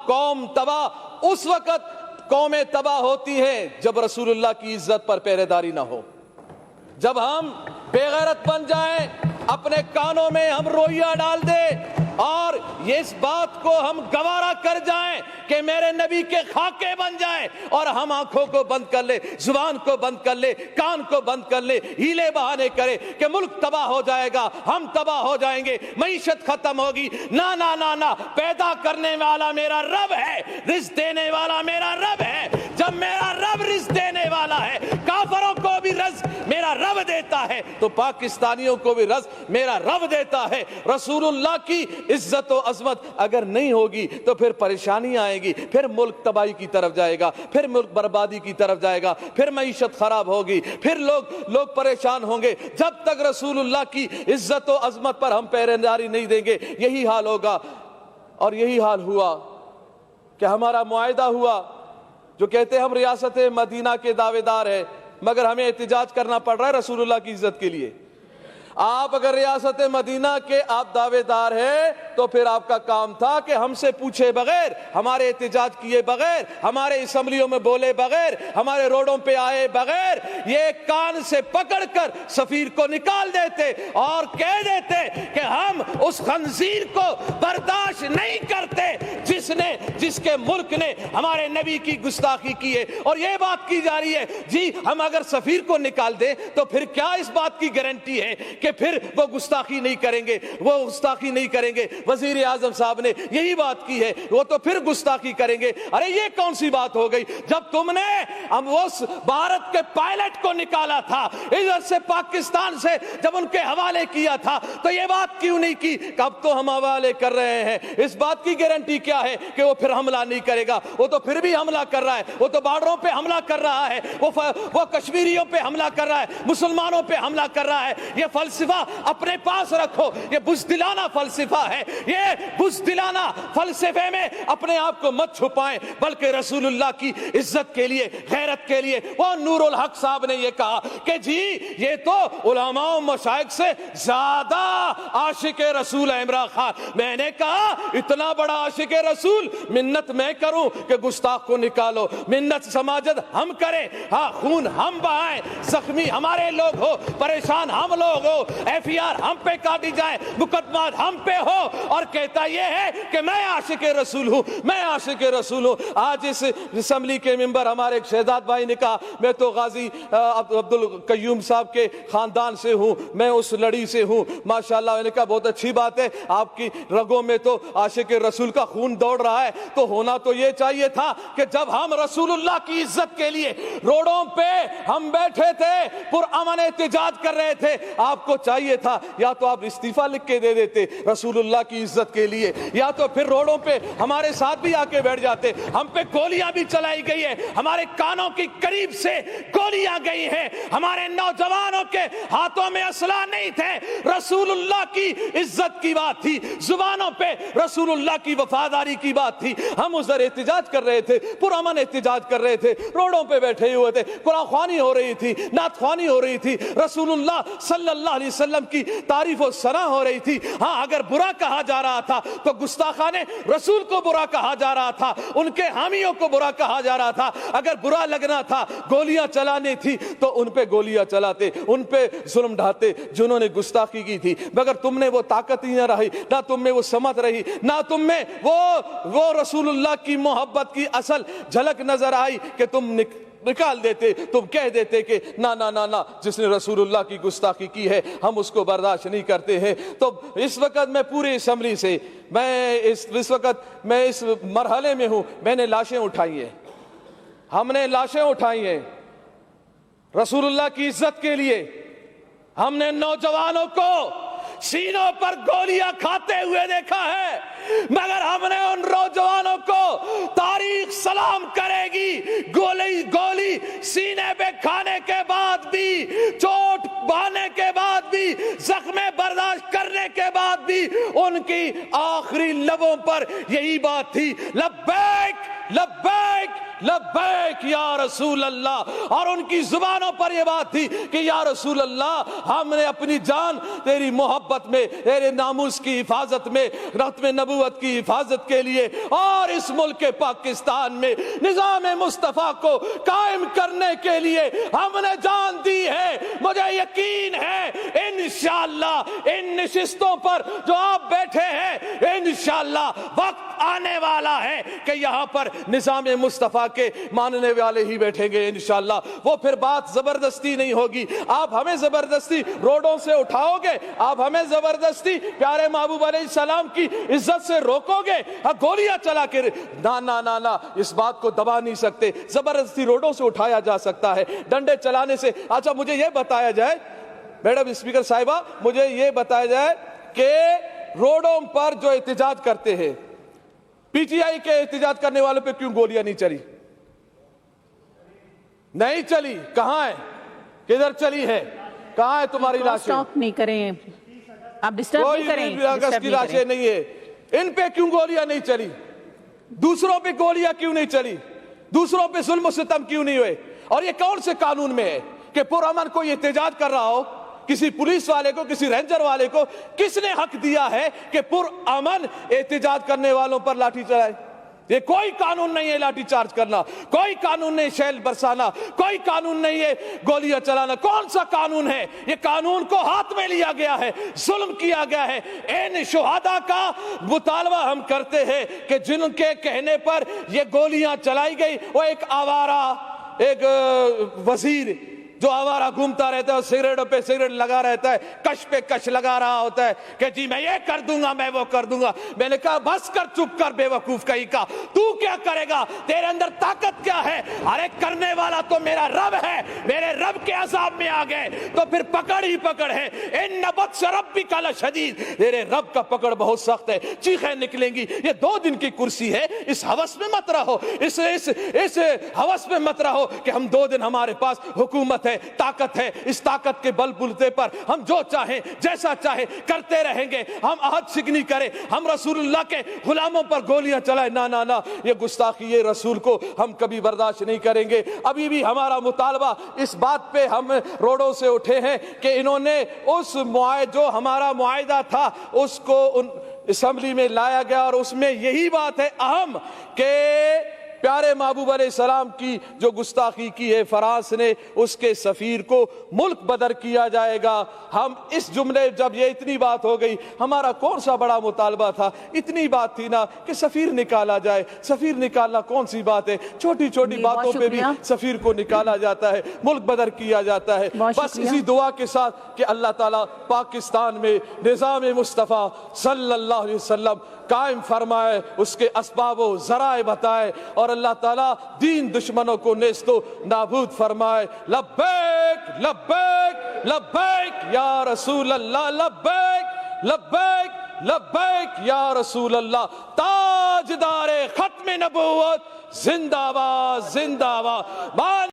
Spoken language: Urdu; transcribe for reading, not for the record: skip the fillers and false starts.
قوم تباہ اس وقت قومیں تباہ ہوتی ہیں جب رسول اللہ کی عزت پر پہرے داری نہ ہو، جب ہم بے غیرت بن جائیں، اپنے کانوں میں ہم روئیاں ڈال دیں اور یہ اس بات کو ہم گوارا کر جائیں کہ میرے نبی کے خاکے بن جائیں، اور ہم آنکھوں کو بند کر لے، زبان کو بند کر لے، کان کو بند کر لے، ہیلے بہانے کرے کہ ملک تباہ ہو جائے گا، ہم تباہ ہو جائیں گے، معیشت ختم ہوگی۔ نہ نہ نہ نہ، پیدا کرنے والا میرا رب ہے، رزق دینے والا میرا رب ہے۔ جب میرا رب رزق دینے والا ہے، کافروں کو بھی رزق میرا رب دیتا ہے، تو پاکستانیوں کو بھی رزق میرا رب دیتا ہے۔ رسول اللہ کی عزت و عظمت اگر نہیں ہوگی تو پھر پریشانی آئے گی، پھر ملک تباہی کی طرف جائے گا، پھر ملک بربادی کی طرف جائے گا، پھر معیشت خراب ہوگی، پھر لوگ پریشان ہوں گے۔ جب تک رسول اللہ کی عزت و عظمت پر ہم پہرے داری نہیں دیں گے، یہی حال ہوگا۔ اور یہی حال ہوا کہ ہمارا معاہدہ ہوا، جو کہتے ہیں ہم ریاست مدینہ کے دعوے دار ہیں، مگر ہمیں احتجاج کرنا پڑ رہا ہے رسول اللہ کی عزت کے لیے۔ آپ اگر ریاست مدینہ کے آپ دعوے دار ہیں تو پھر آپ کا کام تھا کہ ہم سے پوچھے بغیر، ہمارے احتجاج کیے بغیر، ہمارے اسمبلیوں میں بولے بغیر، ہمارے روڈوں پہ آئے بغیر یہ کان سے پکڑ کر سفیر کو نکال دیتے اور کہہ دیتے کہ ہم اس خنزیر کو برداشت نہیں کرتے جس کے ملک نے ہمارے نبی کی گستاخی کی ہے۔ اور یہ بات کی جا رہی ہے جی ہم اگر سفیر کو نکال دیں تو پھر کیا اس بات کی گارنٹی ہے کہ پھر وہ گستاخی نہیں کریں گے، وہ گستاخی نہیں کریں گے۔ وزیر اعظم صاحب نے یہی بات کی ہے، وہ تو پھر گستاخی کریں گے۔ ارے یہ کون سی بات ہو گئی؟ جب تم نے اس بھارت کے پائلٹ کو نکالا تھا ادھر سے پاکستان سے، جب ان کے حوالے کیا تھا تو یہ بات کیوں نہیں کی کہ اب تو ہم حوالے کر رہے ہیں؟ اس بات کی گارنٹی کیا ہے کہ وہ پھر حملہ نہیں کرے گا؟ وہ تو پھر بھی حملہ کر رہا ہے، وہ تو بارڈروں پہ حملہ کر رہا ہے، وہ کشمیریوں پہ حملہ کر رہا ہے، مسلمانوں پہ حملہ کر رہا ہے۔ یہ فلسفہ اپنے پاس رکھو، یہ بزدلانہ فلسفہ ہے۔ یہ بزدلانہ فلسفے میں اپنے آپ کو مت چھپائیں، بلکہ رسول اللہ کی عزت کے لیے، غیرت کے لیے۔ وہ نور الحق صاحب نے یہ کہا کہ جی یہ تو علماء و مشائخ سے زیادہ عاشق رسول ہے عمران خان۔ میں نے کہا اتنا بڑا عاشق رسول منت میں کروں کہ گستاخ کو نکالو، منت سماجت ہم کریں، ہاں خون ہم بہائیں، زخمی ہمارے لوگ ہو، پریشان ہم لوگ ہو، ایف ای آر ہم پہ کاٹی جائے، مقدمات ہم پہ ہو، اور کہتا یہ ہے کہ میں عاشق رسول ہوں، میں عاشق رسول ہوں۔ آج اس اسمبلی کے ممبر ہمارے ایک شہزاد بھائی نے کہا میں تو غازی عبد القیوم صاحب کے خاندان سے ہوں، میں اس لڑی سے ہوں، ماشاءاللہ۔ میں نے کہا بہت اچھی بات ہے، آپ کی رگوں میں تو عاشق رسول کا خون دوڑ رہا ہے، تو ہونا تو یہ چاہیے تھا کہ جب ہم رسول اللہ کی عزت کے لیے روڈوں پہ ہم بیٹھے تھے، پرامن احتجاج کر رہے تھے، آپ کو چاہیے تھا یا تو آپ استعفیٰ لکھ کے دے دیتے رسول اللہ کی عزت کے لیے، یا تو پھر روڈوں پہ ہمارے ساتھ بھی آ کے بیٹھ جاتے۔ ہم پہ گولیاں بھی چلائی گئی ہے، ہمارے کانوں کی قریب سے گولیاں گئی ہیں، ہمارے نوجوانوں کے ہاتھوں میں اسلحہ نہیں تھے، رسول اللہ کی عزت کی بات تھی، زبانوں پہ رسول اللہ کی وفاداری کی بات تھی۔ ہم ادھر احتجاج کر رہے تھے، پرامن احتجاج کر رہے تھے، روڈوں پہ بیٹھے ہوئے تھے، قرآن خوانی ہو رہی تھی، نعت خوانی ہو رہی تھی، رسول اللہ صلی اللہ علیہ وسلم کی تعریف و ثنا ہو رہی تھی۔ ہاں اگر برا کہا جا رہا تھا تو گستاخان رسول کو برا کہا جا رہا تھا، ان کے حامیوں کو برا کہا جا رہا تھا۔ اگر برا لگنا تھا، گولیاں چلانی تھی تو ان پہ گولیاں چلاتے، ان پہ ظلم ڈھاتے جنہوں نے گستاخی کی تھی۔ مگر تم نے وہ طاقت ہی نہ رہی، نہ تم میں وہ سمت رہی، نہ تم میں وہ رسول اللہ کی محبت کی اصل جھلک نظر آئی کہ تم نکال دیتے، تم کہہ دیتے کہ نا نا نا نا، جس نے رسول اللہ کی گستاخی کی ہے ہم اس کو برداشت نہیں کرتے ہیں۔ تو اس وقت میں پوری اسمبلی سے اس وقت میں اس مرحلے میں ہوں، میں نے لاشیں اٹھائی ہیں، ہم نے لاشیں اٹھائی ہیں رسول اللہ کی عزت کے لیے۔ ہم نے نوجوانوں کو سینوں پر گولیاں کھاتے ہوئے دیکھا ہے، مگر ہم نے ان نوجوانوں کو تاریخ سلام کرے گی، گولی سینے پہ کھانے کے بعد بھی، چوٹ بہانے کے بعد بھی، زخم برداشت کرنے کے بعد بھی ان کی آخری لبوں پر یہی بات تھی، لبیک لبیک لبیک یا رسول اللہ، اور ان کی زبانوں پر یہ بات تھی کہ یا رسول اللہ ہم نے اپنی جان تیری محبت میں، تیرے ناموس کی حفاظت میں، ختم نبوت کی حفاظت کے لیے اور اس ملک پاکستان میں نظام مصطفیٰ کو قائم کرنے کے لیے ہم نے جان دی ہے۔ مجھے یقین ہے انشاءاللہ ان نشستوں پر جو آپ بیٹھے ہیں انشاءاللہ وقت آنے والا ہے کہ یہاں پر نظام مصطفیٰ کے ماننے والے ہی بیٹھیں گے انشاءاللہ۔ وہ پھر بات زبردستی نہیں ہوگی، آپ ہمیں زبردستی روڈوں سے اٹھاؤ گے، آپ ہمیں زبردستی پیارے محبوب علیہ السلام کی عزت سے روکو گے، گولیاں چلا کے نا اس بات کو دبا نہیں سکتے۔ زبردستی روڈوں سے اٹھایا جا سکتا ہے، ڈنڈے چلانے سے۔ اچھا مجھے یہ بتایا جائے میڈم اسپیکر صاحبہ، مجھے یہ بتایا جائے کہ روڈوں پر جو احتجاج کرتے ہیں، پی ٹی آئی کے احتجاج کرنے والوں پہ کیوں گولیاں نہیں چلی؟ نہیں چلی، کہاں ہے؟ کدھر چلی ہے؟ کہاں ہے تمہاری لاشیں؟ سٹاپ نہیں کریں آپ، ڈسٹرب نہیں کریں، کوئی اگست کی لاشیں نہیں ہے، ان پہ کیوں گولیاں نہیں چلی؟ دوسروں پہ گولیاں کیوں نہیں چلی؟ دوسروں پہ ظلم و ستم کیوں نہیں ہوئے؟ اور یہ کون سے قانون میں ہے کہ پرامن کوئی احتجاج کر رہا ہو، کسی پولیس والے کو، کسی رینجر والے کو کس نے حق دیا ہے کہ پرامن احتجاج کرنے والوں پر لاٹھی چلائے؟ یہ کوئی قانون نہیں ہے لاٹھی چارج کرنا، کوئی قانون نہیں شیل برسانا، کوئی قانون نہیں ہے گولیاں چلانا۔ کون سا قانون ہے؟ یہ قانون کو ہاتھ میں لیا گیا ہے، ظلم کیا گیا ہے۔ ان شہداء کا مطالبہ ہم کرتے ہیں کہ جن کے کہنے پر یہ گولیاں چلائی گئی، وہ ایک آوارہ، ایک وزیر جو آوارہ گھومتا رہتا ہے، سگریٹوں پہ سگریٹ لگا رہتا ہے، کش پہ کش لگا رہا ہوتا ہے کہ جی میں یہ کر دوں گا، میں وہ کر دوں گا۔ میں نے کہا بس کر، چپ کر بے وقوف کہیں کا، تو کیا کرے گا؟ تیرے اندر طاقت کیا ہے؟ ارے کرنے والا تو میرا رب ہے، میرے رب کے عذاب میں آ گئے تو پھر پکڑ ہی پکڑ ہے۔ ان بطش ربک لشدید، تیرے رب کا پکڑ بہت سخت ہے، چیخیں نکلیں گی۔ یہ 2 دن کی کرسی ہے، اس ہوس میں مت رہو، اس ہوس میں مت رہو کہ ہم 2 دن ہمارے پاس حکومت ہے، طاقت ہے، اس طاقت کے بل بلتے پر ہم جو چاہیں جیسا چاہیں کرتے رہیں گے، ہم عہد شکنی کریں، ہم رسول اللہ کے غلاموں پر گولیاں چلائیں۔ نا یہ گستاخی، یہ رسول کو ہم کبھی برداشت نہیں کریں گے۔ ابھی بھی ہمارا مطالبہ اس بات پہ ہم روڈوں سے اٹھے ہیں کہ انہوں نے اس جو ہمارا معاہدہ تھا اس کو اسمبلی میں لایا گیا، اور اس میں یہی بات ہے اہم کہ پیارے محبوب علیہ السلام کی جو گستاخی کی ہے فرانس نے، اس کے سفیر کو ملک بدر کیا جائے گا۔ ہم اس جملے جب یہ اتنی بات ہو گئی، ہمارا کون سا بڑا مطالبہ تھا؟ اتنی بات تھی نا کہ سفیر نکالا جائے۔ سفیر نکالنا کون سی بات ہے؟ چھوٹی چھوٹی باتوں پہ بھی سفیر کو نکالا جاتا ہے، ملک بدر کیا جاتا ہے۔ بس اسی دعا کے ساتھ کہ اللہ تعالیٰ پاکستان میں نظام مصطفیٰ صلی اللہ علیہ وسلم قائم فرمائے، اس کے اسباب و ذرائع بتائے، اور اللہ تعالیٰ دین دشمنوں کو نیست و نابود فرمائے۔ لبیک لبیک لبیک یا رسول اللہ، لبیک لبیک لبیک یا رسول اللہ۔ تاجدار ختم نبوت زندہ باد، زندہ باد۔